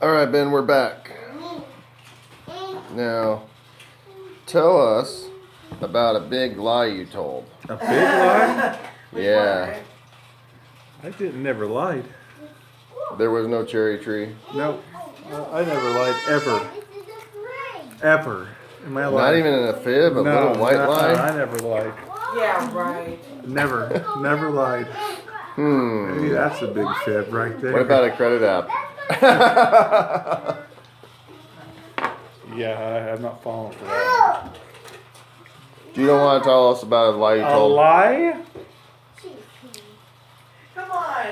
All right, Ben, we're back. Now, tell us about a big lie you told. A big lie? Yeah, I never lied. there was no cherry tree. No, I never lied ever. Ever in my life. Not even in a fib, a little white lie? I never lied. Yeah, right. Never lied. Maybe that's a big fib right there. What about a credit app? Yeah, I'm not falling for that. Do you don't want to tell us about a lie you A told? lie? Come on,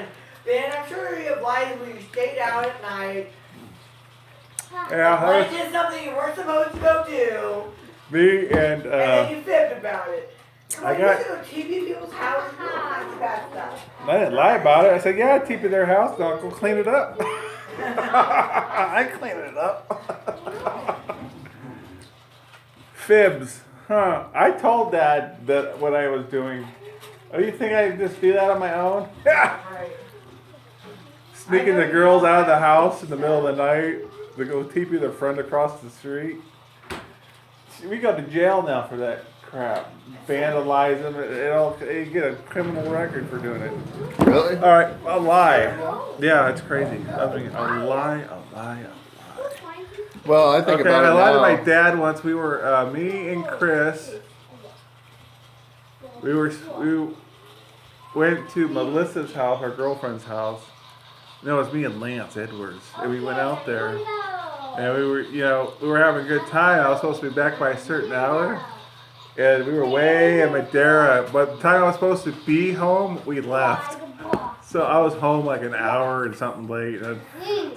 Ben. I'm sure you have lied when you stayed out at night. Yeah, Like did something you weren't supposed to go do, me and then you fibbed about it. Come on, I got- you used to go TP people's houses and all kinds of bad stuff. I didn't lie about it. I said, yeah, I TP their house, and I'll go clean it up. I cleaned it up. Fibs. Huh. I told Dad that what I was doing. Oh, you think I just do that on my own? Right. Sneaking the girls out of the house in the middle of the night to go TP their friend across the street. We go to jail now for that crap. Vandalize them. You get a criminal record for doing it. Really? All right, a lie. Yeah, it's crazy. I mean, a lie. Well, I think Okay, about I it lied to my now. dad once. We were me and Chris. We went to Melissa's house, her girlfriend's house. No, it was me and Lance Edwards, and we went out there, and we were having a good time. I was supposed to be back by a certain hour, and we were way in Madeira. But the time I was supposed to be home, we left. So I was home like an hour and something late. And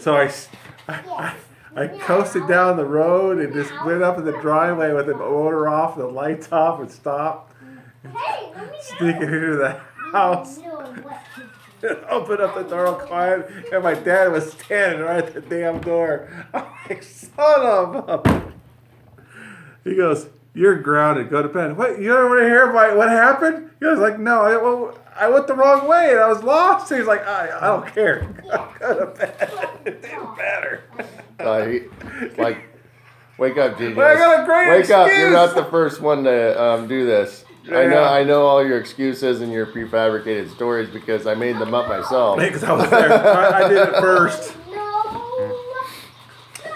so I coasted down the road and just went up in the driveway with the motor off, the lights off, and stopped. Sneaking into the house. Opened up the door all quiet, and my dad was standing right at the damn door. I'm like, son of a... He goes, you're grounded. Go to bed. What? You don't want to hear what happened? He was like, no, I went the wrong way and I was lost. He's like, I don't care. Go to bed. It didn't matter. Like, wake up, genius. But I got a great Wake up. You're excuse. not the first one to do this. Yeah. I know all your excuses and your prefabricated stories because I made them up myself. Because I was there. I did it first.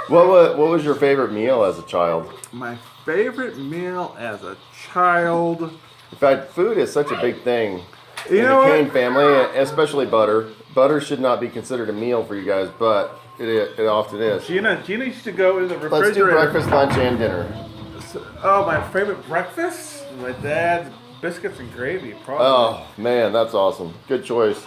What was your favorite meal as a child? My favorite meal as a child. In fact, food is such a big thing You in know the Kane what? family, especially butter. Butter should not be considered a meal for you guys, but it often is. Gina used to go in the refrigerator. Let's do breakfast, lunch, and dinner. Oh, my favorite breakfast? My dad's biscuits and gravy, probably. Oh man, that's awesome. Good choice.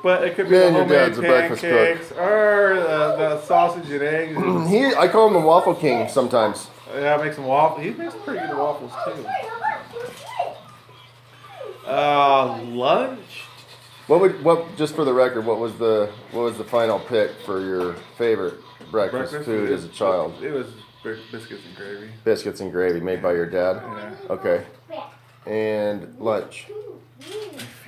But it could be Man, the your dad's homemade a breakfast pancakes or the sausage and eggs. I call him the Waffle King sometimes. Yeah, make some waffles. He makes pretty good waffles too. Lunch. What just for the record, what was the final pick for your favorite breakfast food as a child? It was biscuits and gravy. Biscuits and gravy made by your dad? Yeah. Okay. And lunch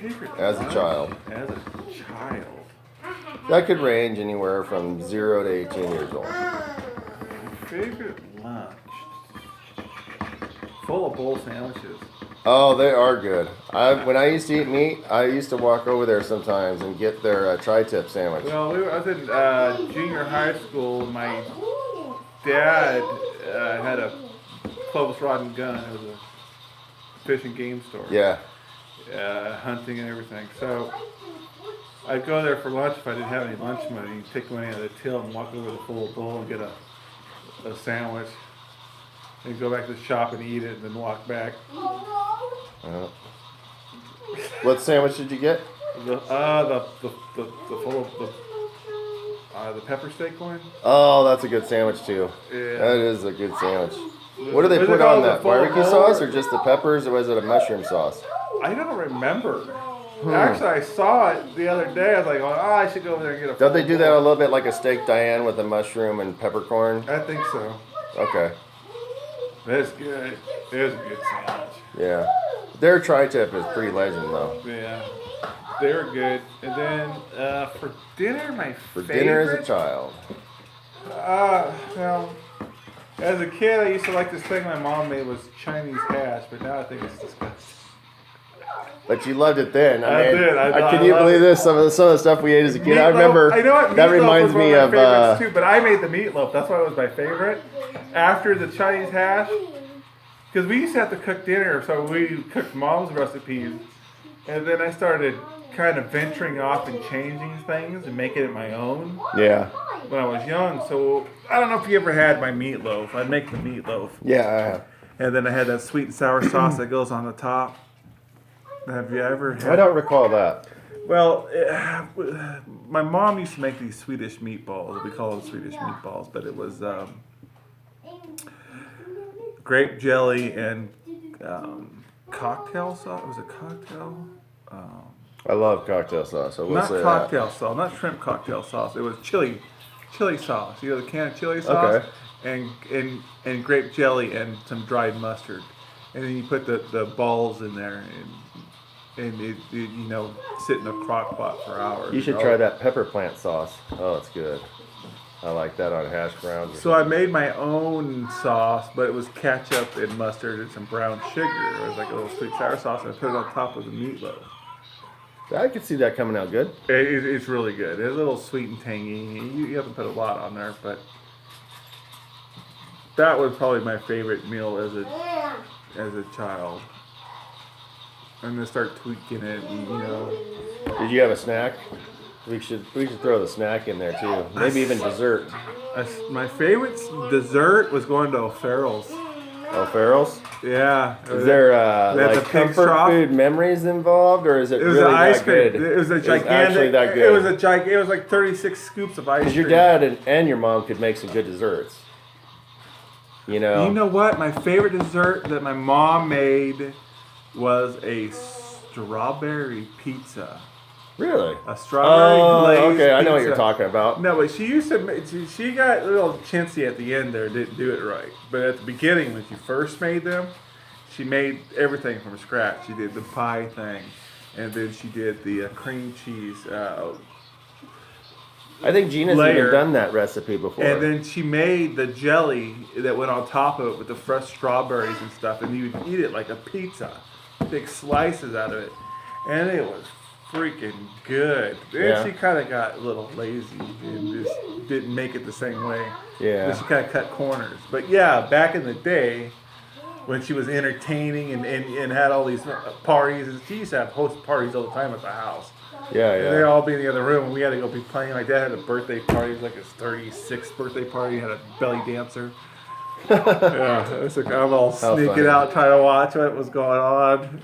Favorite as a lunch child. As a child. That could range anywhere from 0 to 18 years old. Favorite lunch. Full of bowl sandwiches. Oh, they are good. When I used to eat meat, I used to walk over there sometimes and get their tri-tip sandwich. Well, I was in junior high school. My dad had a Clovis rod and gun. It was a fish and game store. Yeah. Hunting and everything. So I'd go there for lunch if I didn't have any lunch money. Take money out of the till and walk over to the full bowl and get a sandwich. And go back to the shop and eat it, and then walk back. What sandwich did you get? The pepper steak one. Oh, that's a good sandwich too. Yeah. That is a good sandwich. What do they Was it put called on the that? full Barbecue bowl sauce or- or just the peppers, or was it a mushroom sauce? I don't remember. Actually, I saw it the other day. I was like, oh, I should go over there and get a. Don't they full do that a bowl. little bit like a steak Diane with a mushroom and peppercorn? I think so. Okay. That's good. It was a good sandwich. Yeah. Their tri-tip is pretty legend though. Yeah, they were good. And then for dinner, my For favorite. dinner as a child. Well, as a kid, I used to like this thing my mom made was Chinese hash, but now I think it's disgusting. But you loved it then. I mean, did. Can you loved believe it. this? Some of the stuff we ate as a kid. I Meatloaf- remember. I know what That meatloaf reminds was one me of of. my favorites too, but I made the meatloaf. That's why it was my favorite. After the Chinese hash, because we used to have to cook dinner, so we cooked mom's recipes, and then I started kind of venturing off and changing things and making it my own Yeah. when I was young. So I don't know if you ever had my meatloaf. I'd make the meatloaf, Yeah, I have. and then I had that sweet and sour sauce that goes on the top. Have you ever had? I don't recall that. Well, my mom used to make these Swedish meatballs. We call them Swedish meatballs, but it was grape jelly and cocktail sauce. Was it cocktail? I love cocktail sauce. I will Not say cocktail sauce, not shrimp cocktail sauce. It was chili sauce. You know the can of chili sauce, and grape jelly and some dried mustard, and then you put the balls in there and it sit in a crock pot for hours. that. You should try that pepper plant sauce. Oh, it's good. I like that on hash browns. So I made my own sauce, but it was ketchup and mustard and some brown sugar. It was like a little sweet sour sauce, and I put it on top of the meatloaf. I could see that coming out good. It's really good. It's a little sweet and tangy. You have to put a lot on there, but that was probably my favorite meal as a child. I'm gonna start tweaking it, and, Did you have a snack? We should throw the snack in there too. Maybe even dessert. My favorite dessert was going to O'Farrell's. O'Farrell's? Yeah. Is there They had like the pig comfort trough. food memories involved, or is it, It was really an ice that cream. good? It was a gigantic. actually that good. It was like 36 scoops of ice Because cream. your dad and your mom could make some good desserts. You know. You know what? My favorite dessert that my mom made was a strawberry pizza. Really? A strawberry glazed okay. I know what pizza. you're talking about. No, but she used to. She got a little chintzy at the end there. Didn't do it right. But at the beginning, when she first made them, she made everything from scratch. She did the pie thing, and then she did the cream cheese. I think Gina's Layer. even done that recipe before. And then she made the jelly that went on top of it with the fresh strawberries and stuff, and you would eat it like a pizza, big slices out of it, and it was freaking good. Then Yeah. she kind of got a little lazy and just didn't make it the same way. Yeah. But she kind of cut corners. But yeah, back in the day, when she was entertaining and had all these parties, and she used to have host parties all the time at the house. yeah, And they'd yeah. all be in the other room, and we had to go be playing. My dad had a birthday party, it was like his 36th birthday party. He had a belly dancer. Yeah, it's like I'm all How sneaking funny. out trying to watch what was going on.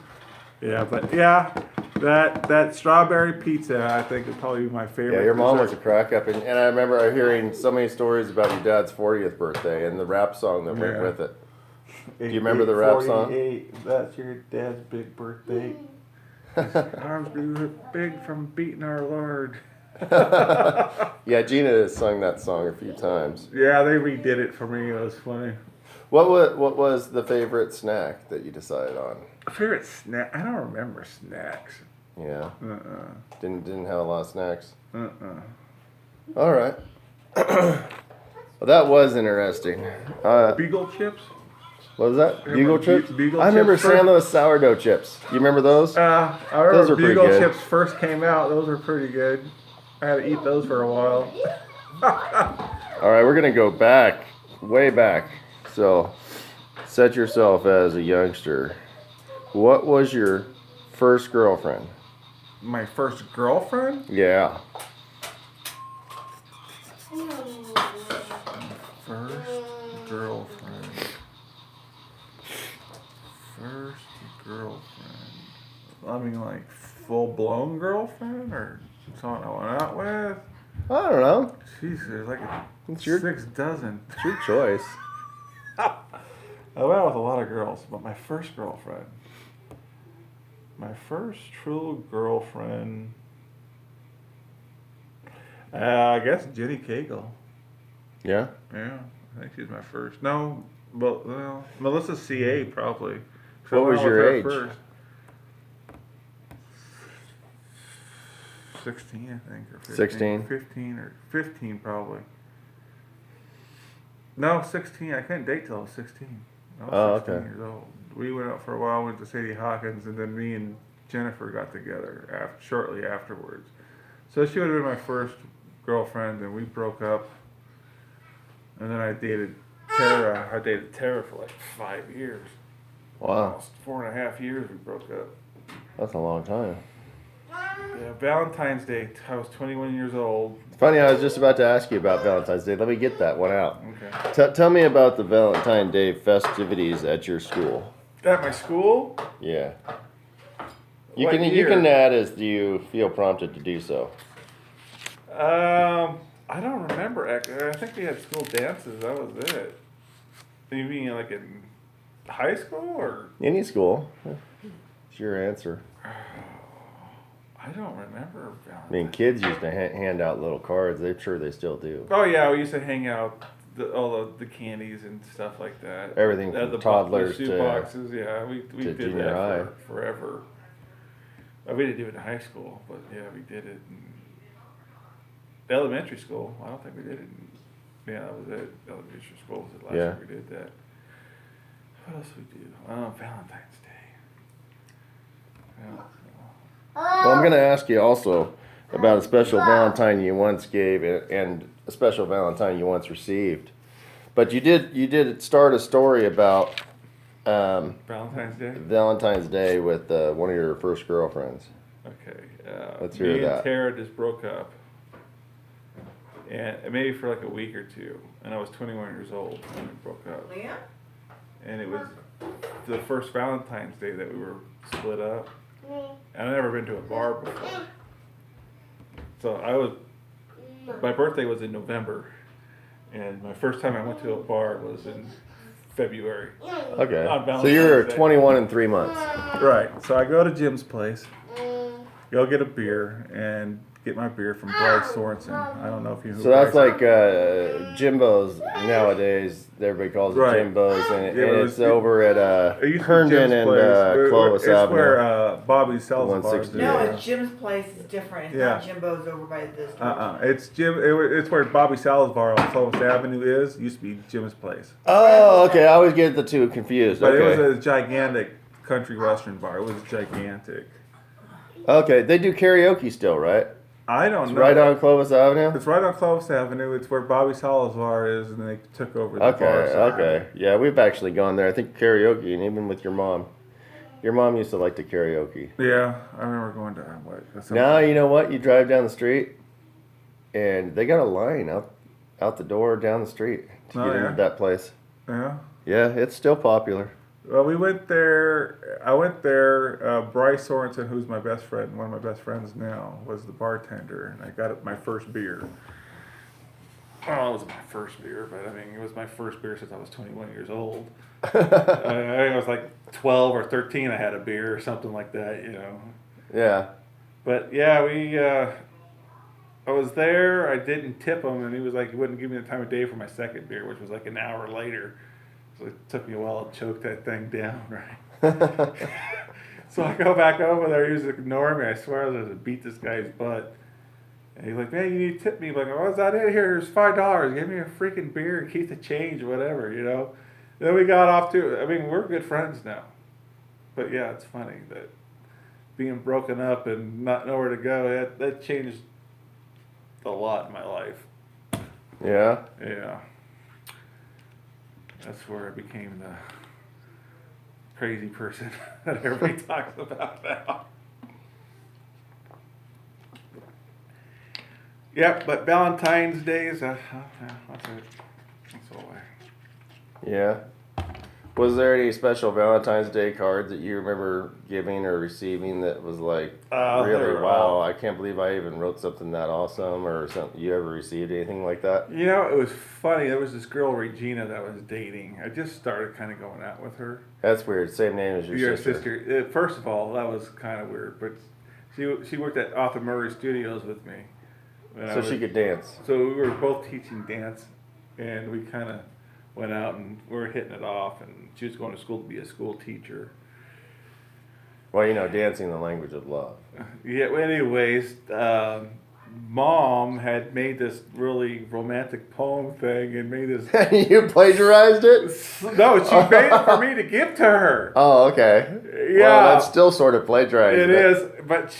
Yeah, but yeah, that strawberry pizza I think is probably my favorite. Yeah, your mom was dessert. a crack up, and I remember hearing so many stories about your dad's 40th birthday and the rap song that went Yeah. with it. Do you remember the rap song? 48, that's your dad's big birthday. His arms grew big from beating our Lord. Yeah, Gina has sung that song a few times. Yeah, they redid it for me. It was funny. What was the favorite snack that you decided on? Favorite snack? I don't remember snacks. Yeah, Uh-uh. didn't have a lot of snacks. Uh-uh. All right. Well, that was interesting. Beagle chips? What was that? Remember Bugle chips? Bugle I remember chips first? San Luis sourdough chips. You remember those? I Those remember are pretty Bugle good. chips first came out. Those were pretty good. I had to eat those for a while. All right, we're gonna go back, way back. So, set yourself as a youngster. What was your first girlfriend? My first girlfriend? Yeah. First girlfriend. First girlfriend. I mean, like full blown girlfriend or someone I went out with? I don't know. Jeez, there's like It's your, 6 dozen. it's your choice. I went out with a lot of girls, but my first girlfriend. My first true girlfriend. I guess Jenny Cagle. Yeah. Yeah, I think she's my first. No, but well, Melissa CA probably. What was your age? First. 16, I think, or 15. 16? 15 or 15 probably. No, 16. I couldn't date till I was 16. I was Oh, 16 okay. years old. We went out for a while, went to Sadie Hawkins, and then me and Jennifer got together shortly afterwards. So she would have been my first girlfriend, and we broke up. And then I dated Tara. I dated Tara for like 5 years. Wow, Almost 4.5 years we broke up. that's a long time. Yeah, Valentine's Day, I was 21 years old. Funny, I was just about to ask you about Valentine's Day. Let me get that one out. Okay. Tell me about the Valentine's Day festivities at your school. At my school? Yeah. You What can year? add as you feel prompted to do so. I don't remember. I think we had school dances. That was it. You mean like in high school or? Any school. It's your answer. I don't remember. I mean, kids used to hand out little cards. I'm sure they still do. Oh yeah, we used to hang out all the candies and stuff like that. Everything from the toddlers the shoe to boxes. Yeah, we to did junior that high. for forever. We didn't do it in high school, but yeah, we did it in elementary school. I don't think we did it. Yeah, that was it. Elementary school was the last year we did that. What else we do? Valentine's Day. Yeah. Well, I'm going to ask you also about a special Valentine you once gave and a special Valentine you once received. But you did start a story about Valentine's Day. Valentine's Day with one of your first girlfriends. Okay. Let's hear me that. and Tara just broke up, and maybe for like a week or two, and I was 21 years old when we broke up. Leah? And it was the first Valentine's Day that we were split up. And I'd never been to a bar before. So my birthday was in November, and my first time I went to a bar was in February. Okay. On So you were Valentine's Day. 21 in 3 months. Right. So I go to Jim's place, go get a beer, and get my beer from Bryce Sorensen. I don't know if you know who So that's Bryce like Jimbo's nowadays. Everybody calls it Right. Jimbo's, and Yeah, it it's was- over at It used to be Herndon Jim's and place. Clovis It's Avenue. where Bobby sells the bars. 160. No, Yeah. it's Jim's place. It's different. It's Yeah. not Jimbo's over by this. It's Jim. It's where Bobby Salazar on Clovis Avenue is. Used to be Jim's place, Oh, okay. I always get the two confused. but Okay. it was a gigantic country western bar. It was gigantic. Okay, they do karaoke still, right? I don't It's know. right on Clovis Avenue. It's right on Clovis Avenue. It's where Bobby Salazar is, and they took over the Okay, bar. side. okay. Yeah, we've actually gone there. I think karaoke, and even with your mom. Your mom used to like to karaoke. Yeah, I remember going to what? Now you know what? You drive down the street, and they got a line out the door down the street to Oh, get yeah? into that place. Yeah. Yeah, it's still popular. Well, we went there. I went there. Bryce Sorensen, who's my best friend, one of my best friends now, was the bartender, and I got my first beer. Oh, it wasn't my first beer, but I mean, it was my first beer since I was 21 years old. I was like 12 or 13. I had a beer or something like that, you know. Yeah. But yeah, I was there. I didn't tip him, and he was like, he wouldn't give me the time of day for my second beer, which was like an hour later. So it took me a while to choke that thing down, right? So I go back over there. He was ignoring me. I swear I was going to beat this guy's butt. And he's like, man, you need to tip me. I'm like, oh, is that it? Here, here's $5. Give me a freaking beer and keep the change, whatever, you know? Then we got off to, I mean, we're good friends now. But yeah, it's funny that being broken up and not know where to go, that changed a lot in my life. Yeah. Yeah. That's where I became the crazy person that everybody talks about now. Yep, but Valentine's Day is that's it. That's all I. Yeah. Was there any special Valentine's Day cards that you remember giving or receiving that was like They really were wow? all- I can't believe I even wrote something that awesome or something. You ever received anything like that? You know, it was funny. There was this girl, Regina, that I was dating. I just started kind of going out with her. That's weird. Same name as your sister. First of all, that was kind of weird, but she worked at Arthur Murray Studios with me. when I So was- she could dance. So we were both teaching dance, and we kind of went out and we were hitting it off. And she was going to school to be a school teacher. Well, you know, dancing the language of love. Yeah. Well, anyways, mom had made this really romantic poem thing and made this. You plagiarized it? No, she made it for me to give to her. Oh, okay. Yeah. Well, that's still sort of plagiarized. It is, but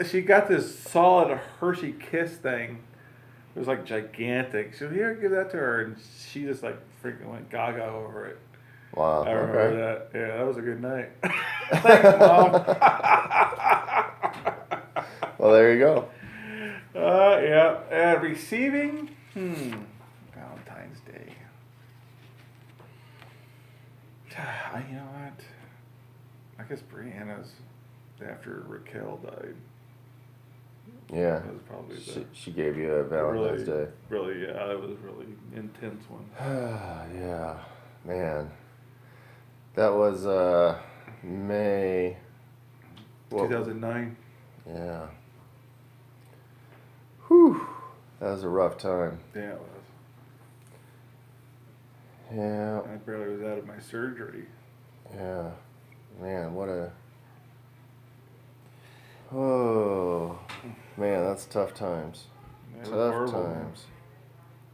she got this solid Hershey Kiss thing. It was like gigantic. She said, "Here, give that to her," and she just like freaking went gaga over it. Wow. I remember Okay. that. Yeah, that was a good night. Thanks, Mom. Well, there you go. Yeah. And receiving? Valentine's Day. You know what? I guess Brianna's after Raquel died. Yeah. That was probably She gave you a Valentine's Day. Really, yeah, it was a really intense one. Yeah. Man. That was May. 2009. Yeah. Whew. That was a rough time. Yeah, it was. Yeah. I barely was out of my surgery. Yeah. Man, what a. Oh. Man, that's tough times. It was Tough horrible. times.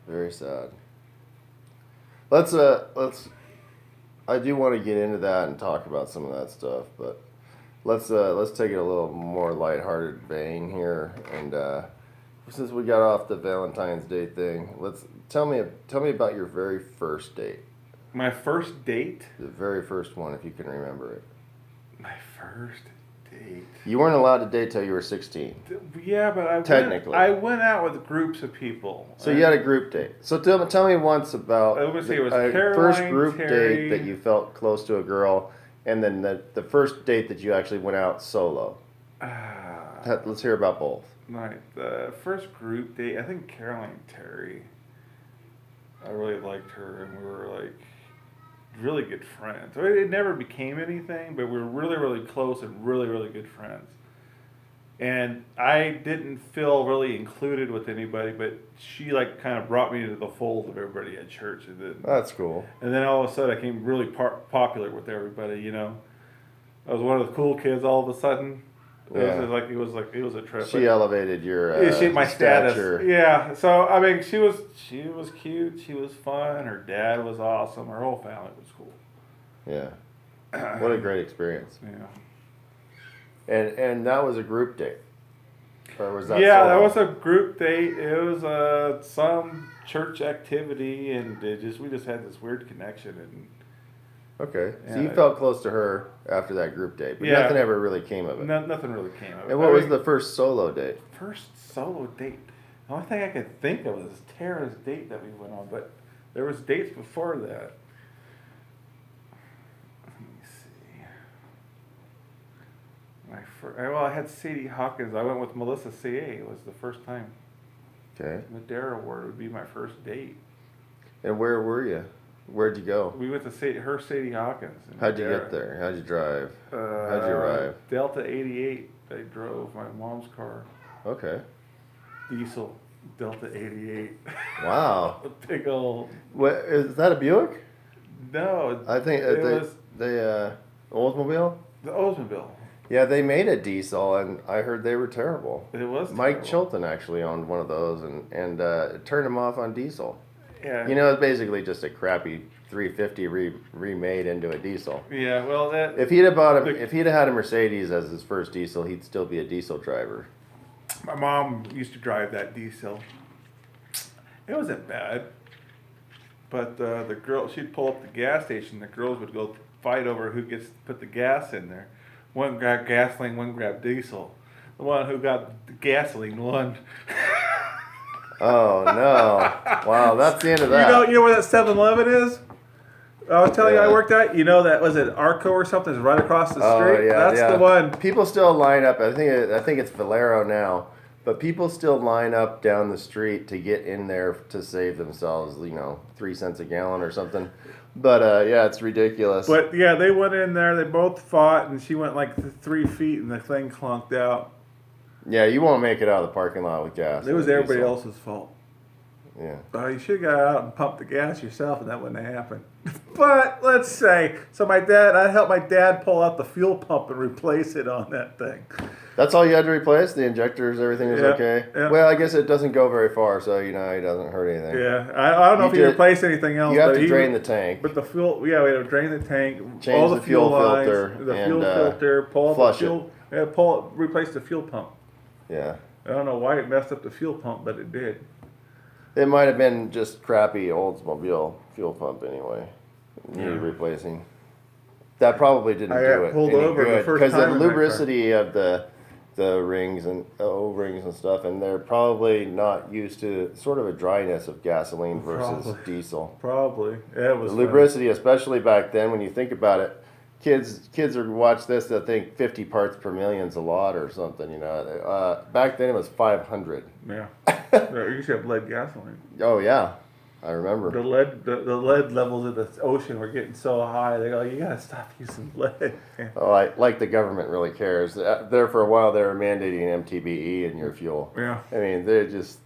Very sad. I do want to get into that and talk about some of that stuff, but let's take it a little more lighthearted vein here. And since we got off the Valentine's Day thing, tell me about your very first date. My first date? The very first one, if you can remember it. My first date. You weren't allowed to date till you were 16. Yeah, but Technically. I went out with groups of people. So you had a group date. So tell me once about I would say it was first Caroline, group Terry. date that you felt close to a girl, and then the first date that you actually went out solo. Let's hear about both. Right. The first group date, I think Caroline Terry. I really liked her, and we were like really good friends. I mean, it never became anything, but we were really, really close and really, really good friends. And I didn't feel really included with anybody, but she like kind of brought me into the fold of everybody at church, That's cool. and then all of a sudden I became really popular with everybody. You know, I was one of the cool kids all of a sudden. Yeah. It was a trip. She elevated your My stature. status. Yeah. So I mean, she was cute. She was fun. Her dad was awesome. Her whole family was cool. Yeah. What a great experience. Yeah. And that was a group date. Or was that Yeah, solo? that was a group date. It was some church activity, and we just had this weird connection. And Okay. So Yeah. you felt close to her after that group date, but Yeah. nothing ever really came of it. nothing really came of it. And what was the first solo date? first solo date? The only thing I could think of was Tara's date that we went on, but there was dates before that. Let me see. I had Sadie Hawkins. I went with Melissa C.A. It was the first time. Okay. Madera Award would be my first date. And where were you? Where'd you go? We went to Sadie Hawkins. in How'd you Madera. get there? How'd you drive? How'd you arrive? Delta 88. I drove my mom's car. Okay. Diesel Delta 88. Wow. A big old. What, is that a Buick? No, I think it was Oldsmobile? the Oldsmobile. Yeah, they made a diesel, and I heard they were terrible. It was Mike terrible. Chilton actually owned one of those, and turned him off on diesel. Yeah. You know, it's basically just a crappy 350 remade into a diesel. Yeah. Well, that. If he'd have had a Mercedes as his first diesel, he'd still be a diesel driver. My mom used to drive that diesel. It wasn't bad. But the girl, she'd pull up the gas station. The girls would go fight over who gets to put the gas in there. One grabbed gasoline, one grabbed diesel. The one who got the gasoline won. Oh no! Wow, that's the end of that. You know where that 7-Eleven is? I was telling you I Yeah. worked at. You know that was it Arco or something? It's right across the Oh, street. yeah, That's yeah. the one. People still line up. I think it's Valero now, but people still line up down the street to get in there to save themselves. 3 cents a gallon or something. But yeah, it's ridiculous. But yeah, they went in there. They both fought, and she went like 3 feet, and the thing clunked out. Yeah, you won't make it out of the parking lot with gas. It was with everybody diesel. else's fault. Yeah. You should have got out and pumped the gas yourself, and that wouldn't have happened. But let's say, so I helped my dad pull out the fuel pump and replace it on that thing. That's all you had to replace? The injectors, everything was Yeah, okay? yeah. Well, I guess it doesn't go very far, so, it doesn't hurt anything. Yeah, I don't know if he did- replaced anything else. You have but to he- drain the tank. But the fuel, yeah, we had to drain the tank, Change all the, the fuel lines, filter, the and, fuel filter, pull out the flush it. fuel, replace the fuel pump. Yeah. I don't know why it messed up the fuel pump, but it did. It might have been just crappy Oldsmobile fuel pump anyway. Needed Yeah. replacing. That probably didn't I do got it pulled any over the good first because the time in my car. lubricity of the rings and O-rings and stuff, and they're probably not used to sort of a dryness of gasoline versus Probably. diesel. Probably. Yeah, it was The fun. lubricity, especially back then, when you think about it, kids are watch this. They'll think 50 parts per million's a lot or something. Back then it was 500. Yeah. You used to have lead gasoline. Oh yeah, I remember. The lead levels of the ocean were getting so high. They go, you gotta stop using lead. Yeah. Oh, like the government really cares. There for a while, they were mandating MTBE in your fuel. Yeah. I mean, they just,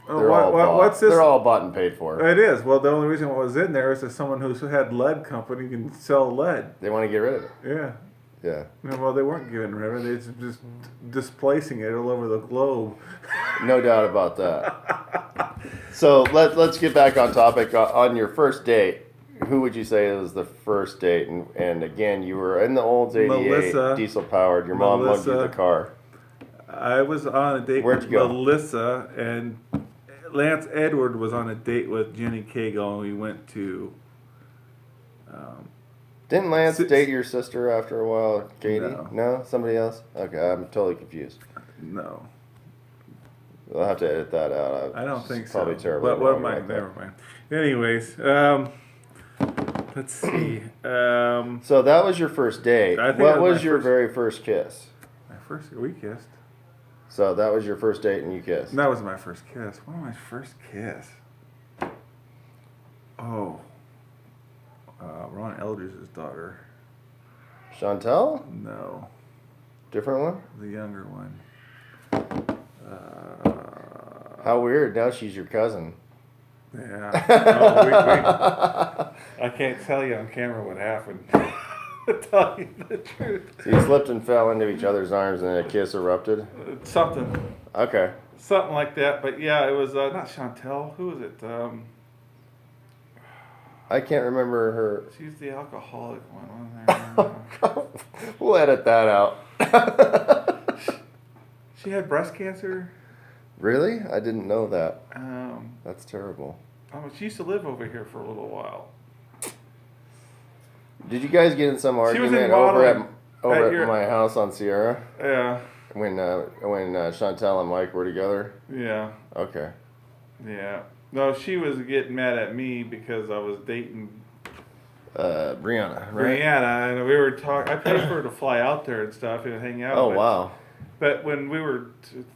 Oh, they're all bought. what's this? They're all bought and paid for. It is. Well, the only reason it was in there is that someone who had lead company can sell lead. They want to get rid of it. Yeah. Yeah, No, well, they weren't getting rid of it. They're just displacing it all over the globe. no doubt about that. So let's get back on topic. On your first date, who would you say was the first date? And again, you were in the Olds 88, Melissa. diesel powered. Your mom loaned you the Melissa. car. I was on a date Where'd with you go? Melissa, and Lance Edward was on a date with Jenny Cagle, and we went to. Didn't Lance Six- date your sister after a while, Katie? No. Somebody else? Okay, I'm totally confused. No, I'll have to edit that out. I don't think so. Probably terrible. But what am I? Never mind. Anyways, let's see. So that was your first date. I think What that was was my your first- very first kiss? We kissed. So that was your first date and you kissed. That was my first kiss. What was my first kiss? Oh. Ron Eldridge's daughter. Chantel? No, Different one? the younger one. How weird. Now she's your cousin. Yeah. I can't tell you on camera what happened. To tell you the truth. So you slipped and fell into each other's arms and then a kiss erupted? Something Okay. like that. But yeah, it was not Chantel. Who was it? I can't remember her. She's the alcoholic one. We'll edit that out. She had breast cancer. Really? I didn't know that. Um, That's terrible. she used to live over here for a little while. Did you guys get in some was in argument over at modeling at your- my house on Sierra Yeah, when Chantel and Mike were together? yeah, Okay. yeah. No, she was getting mad at me because I was dating Brianna, right? Brianna, and we were talking. I paid for her to fly out there and stuff and hang out. Oh but, wow. But when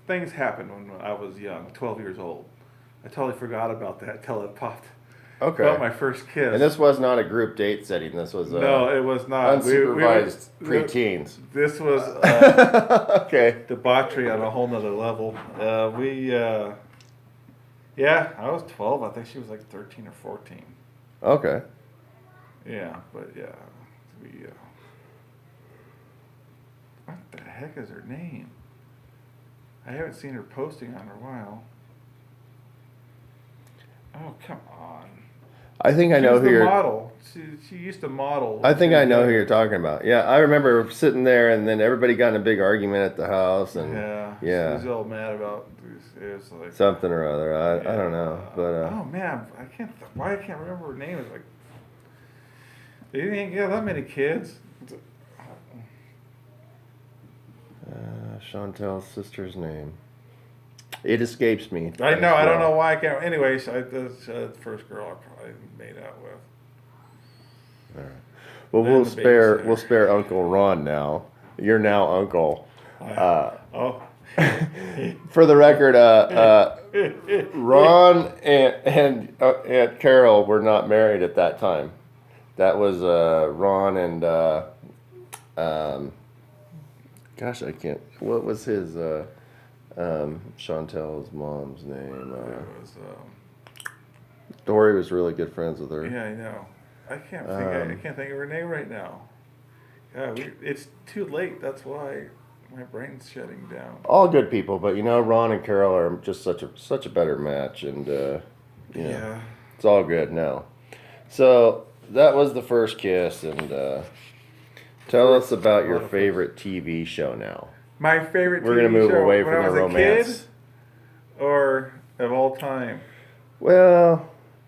things happened when I was young, 12 years old. I totally forgot about that till it popped. Okay. About my first kiss. And this was not a group date setting. This was no, it was not. unsupervised We preteens. This was Okay. debauchery on a whole nother level. Yeah, I was 12. I think she was like 13 or 14. Okay. Yeah, but yeah, what the heck is her name? I haven't seen her posting on her a while. Oh, come on. I think I know She's who the you're. model. She used to model. I think I know who you're talking about. Yeah, I remember sitting there, and then everybody got in a big argument at the house, and Yeah. yeah. She was all mad about this. It was like something or other. I don't know, but oh man, I can't. Why I can't remember her name? It's like you didn't have that many kids. Chantel's sister's name. It escapes me. I know. as I don't well. know why I can't. Anyways, that's the first girl I probably made out with. Well, Then we'll the spare babysitter. Uncle Ron now. You're now Uncle. Oh. For the record, Ron and Aunt Carol were not married at that time. That was Ron and gosh, I can't. What was his Chantel's mom's name? It was, Dory was really good friends with her. yeah, I know. I can't think of her name right now. Yeah, it's too late. That's why. My brain's shutting down. All good people, but Ron and Carol are just such a better match, and Yeah. it's all good now. So that was the first kiss, and tell us about your favorite TV show now. My favorite TV We're gonna move show away when from I the was romance. a kid, or of all time, Well,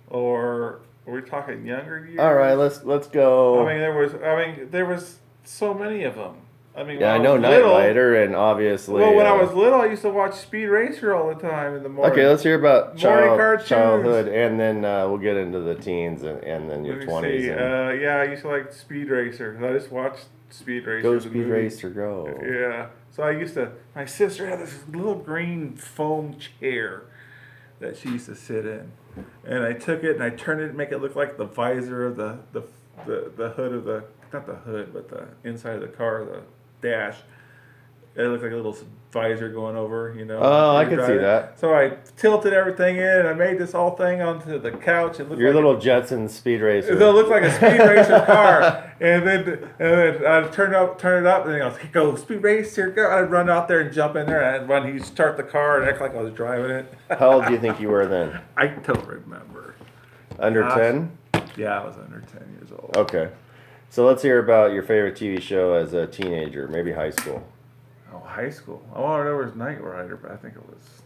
or are we talking younger years? all right, let's go. I mean, there was so many of them. I mean, Yeah, I when know was Knight little- Rider, and obviously. Well, when I was little, I used to watch Speed Racer all the time in the morning. Okay, let's hear about Morning cartoons. childhood, and then we'll get into the teens and then your Let me 20s. see. and Yeah, I used to like Speed Racer. I just watched Speed Racer. go the Speed movie. Racer, go. Yeah. So I used to. My sister had this little green foam chair that she used to sit in, and I took it and I turned it to make it look like the visor of the hood of the, not the hood, but the inside of the car, the dash. It looked like a little visor going over, Oh, I when you're could see driving. that. So I tilted everything in, and I made this whole thing onto the couch. It looked Your like little Jetson Speed Racer. It looked like a Speed Racer car, and then I'd turn it up, and then I was like, "Go Speed Racer, go!" I'd run out there and jump in there, and I'd run. He'd start the car and act like I was driving it. How old do you think you were then? I don't remember. Under Gosh. 10? Yeah, I was under 10 years old. Okay. So let's hear about your favorite TV show as a teenager, maybe high school. Oh, high school. Oh, I know it was Knight Rider, but I think it was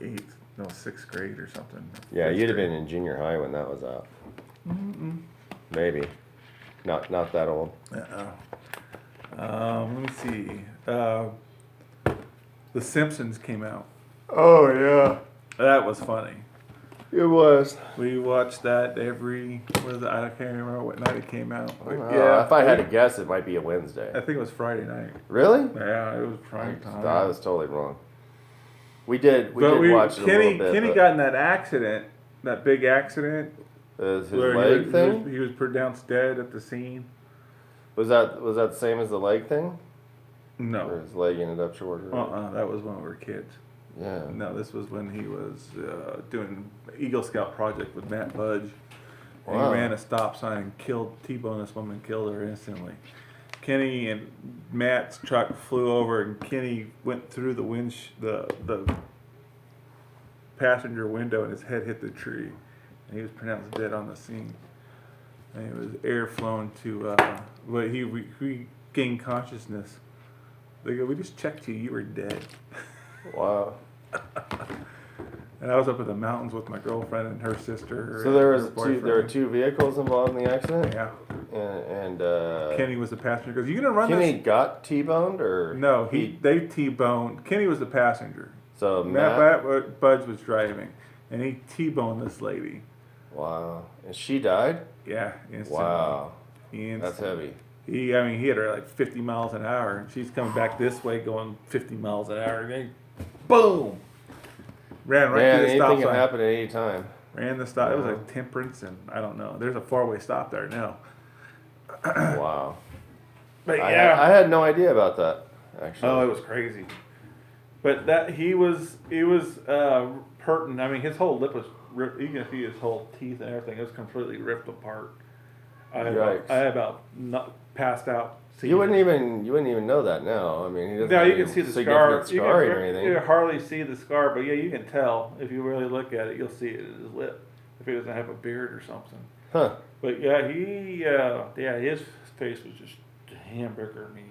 like sixth grade or something. Yeah, Fifth you'd have grade. been in junior high when that was out. Maybe. Not that old. Let me see. The Simpsons came out. Oh, yeah. That was funny. It was. We watched that I can't remember what night it came out. But If I had to guess, it might be a Wednesday. I think it was Friday night. Really? Yeah, it was prime time. I was totally wrong. We did watch it a Kenny, little bit. Kenny but got in that accident, that big accident. his where leg thing? He was pronounced dead at the scene. Was that the same as the leg thing? Or No. his leg ended up shorter? That was when we were kids. Yeah. No, this was when he was doing Eagle Scout project with Matt Budge. And Wow. he ran a stop sign and T-boned this woman, killed her instantly. Kenny and Matt's truck flew over, and Kenny went through the passenger window, and his head hit the tree, and he was pronounced dead on the scene. And he was air flown to, but he regained consciousness. They go, "We just checked you. You were dead." Wow. And I was up in the mountains with my girlfriend and her sister. So there and was her there were boyfriend. two vehicles involved in the accident? Yeah. And Kenny was the passenger. Goes, "You gonna run Kenny this?" got T-boned or No, they T-boned. Kenny was the passenger. So Matt Budge was driving, and he T-boned this lady. Wow. And she died? Yeah, instantly. Wow. Instantly. That's heavy. He hit her like 50 miles an hour, and she's coming back this way going 50 miles an hour. And boom! Ran right Man, through the stop anything can sign. happen at any time. Ran the stop. It was Wow. like Temperance, and I don't know. There's a four-way stop there now. Wow. But I yeah. had no idea about that, actually. Oh, it was crazy. But that he was hurting. I mean, his whole lip was ripped. You can see his whole teeth and everything. It was completely ripped apart. Yikes. I about not passed out. You wouldn't even know that now. I mean, he doesn't No, have you any can see the scar. significant You scarring can, or anything. you can hardly see the scar, but yeah, you can tell if you really look at it. You'll see it in his lip if he doesn't have a beard or something. Huh. But yeah, his face was just hamburger meat.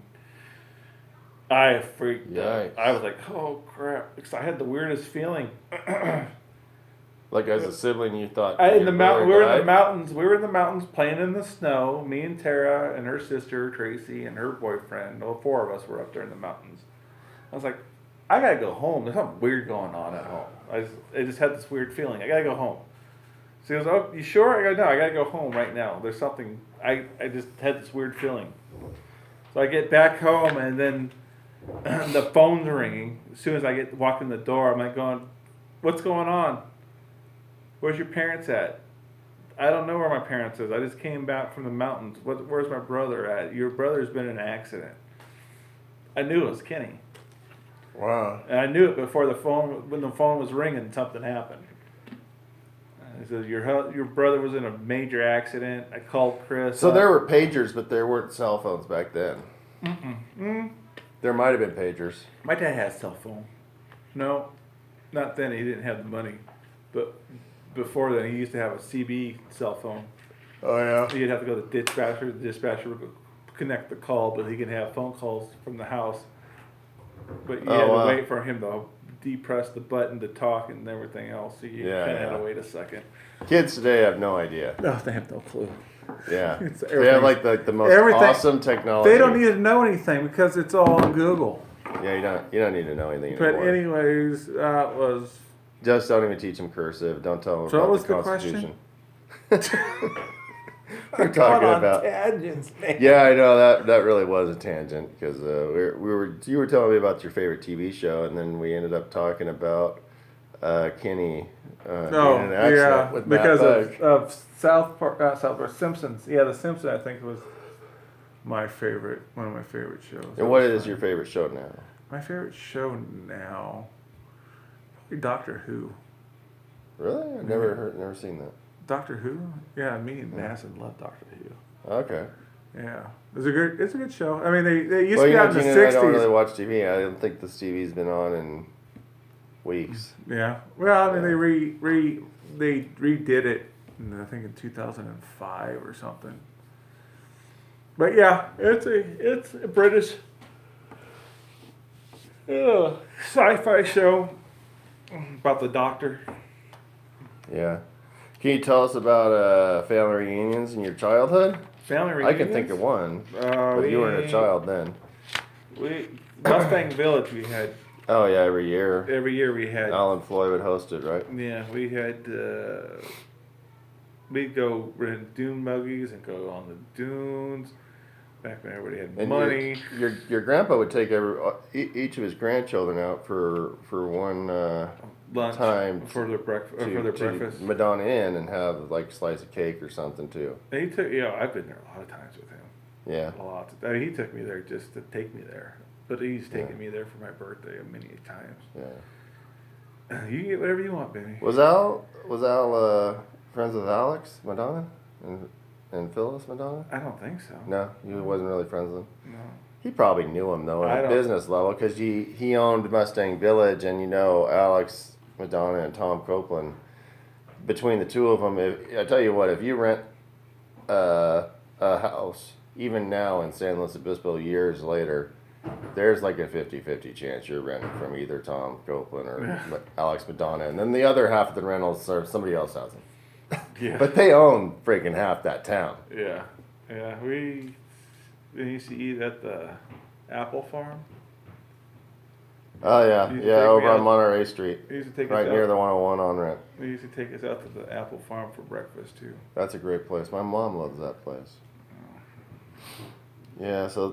I freaked out. Yikes. I was like, oh crap, because I had the weirdest feeling. Like as a sibling, you thought In your the brother mountain, we were in the died? mountains. We were in the mountains playing in the snow. Me and Tara and her sister Tracy and her boyfriend. All four of us were up there in the mountains. I was like, I gotta go home. There's something weird going on at home. I just had this weird feeling. I gotta go home. So he goes, "Oh, you sure?" I go, "No, I gotta go home right now. There's something." I just had this weird feeling. So I get back home, and then the phone's ringing. As soon as I walk in the door, I'm like going, "What's going on? Where's your parents at?" "I don't know where my parents is. I just came back from the mountains. Where's my brother at?" "Your brother's been in an accident." I knew it was Kenny. Wow. And I knew it before when the phone was ringing, something happened. He says, your brother was in a major accident. I called Chris. So there were pagers, but there weren't cell phones back then. There might have been pagers. My dad had a cell phone. No, not then. He didn't have the money, but before then, he used to have a CB cell phone. Oh yeah. He'd have to go to the dispatcher. The dispatcher would connect the call, but he could have phone calls from the house. But you had to wait for him to depress the button to talk and everything else. So you kind of had to wait a second. Kids today have no idea. No, they have no clue. Yeah. It's They have like the most awesome technology. They don't need to know anything because it's all on Google. Yeah, you don't need to know anything But anymore. anyways, that was. Just don't even teach them cursive. Don't tell them So about what was the the Constitution. We're talking about tangents, man. Yeah, I know that really was a tangent because you were telling me about your favorite TV show, and then we ended up talking about Kenny being in an accident with Matt because Buck. of South Park, Simpsons. Yeah, The Simpsons I think was one of my favorite shows. And what is your favorite show now? My favorite show now? Probably Doctor Who. Really? I've never seen that. Doctor Who? Yeah, me and Madison love Doctor Who. Okay. Yeah, it's a good show. I mean, they used Well, to be out in the I don't '60s. really watch TV. I don't think this TV's been on in weeks. Yeah. Well, I mean, they redid it, I think in 2005 or something. But yeah, it's a British sci-fi show about the Doctor. Yeah. Can you tell us about family reunions in your childhood? Family reunions. I can think of one, but you weren't a child then. Mustang Village we had. Oh yeah, every year. Every year we had. Alan Floyd would host it, right? Yeah, we had. We'd go rent dune buggies and go on the dunes. Back when everybody had And money. Your grandpa would take each of his grandchildren out for one Lunch time for their breakfast. For their breakfast. Madonna Inn and have like a slice of cake or something too. And he took. I've been there a lot of times with him. Yeah. A lot. I mean, he took me there just to take me there. But he's taken me there for my birthday many times. Yeah. You can get whatever you want, baby. Was Al friends with Alex Madonna and Phyllis Madonna? I don't think so. No, he wasn't really friends with him. No. He probably knew him though I at a don't- business level because he owned Mustang Village, and Alex Madonna and Tom Copeland. Between the two of them, I tell you what, if you rent a house, even now in San Luis Obispo years later, there's like a 50-50 chance you're renting from either Tom Copeland or Alex Madonna, and then the other half of the rentals are somebody else has them. Yeah. But they own freaking half that town. Yeah. Yeah. We used to eat at the apple farm. Oh yeah, You take yeah, me over out- on Monterey Street, They used to take right us near out. the 101 on rent. They used to take us out to the apple farm for breakfast too. That's a great place. My mom loves that place. Yeah, so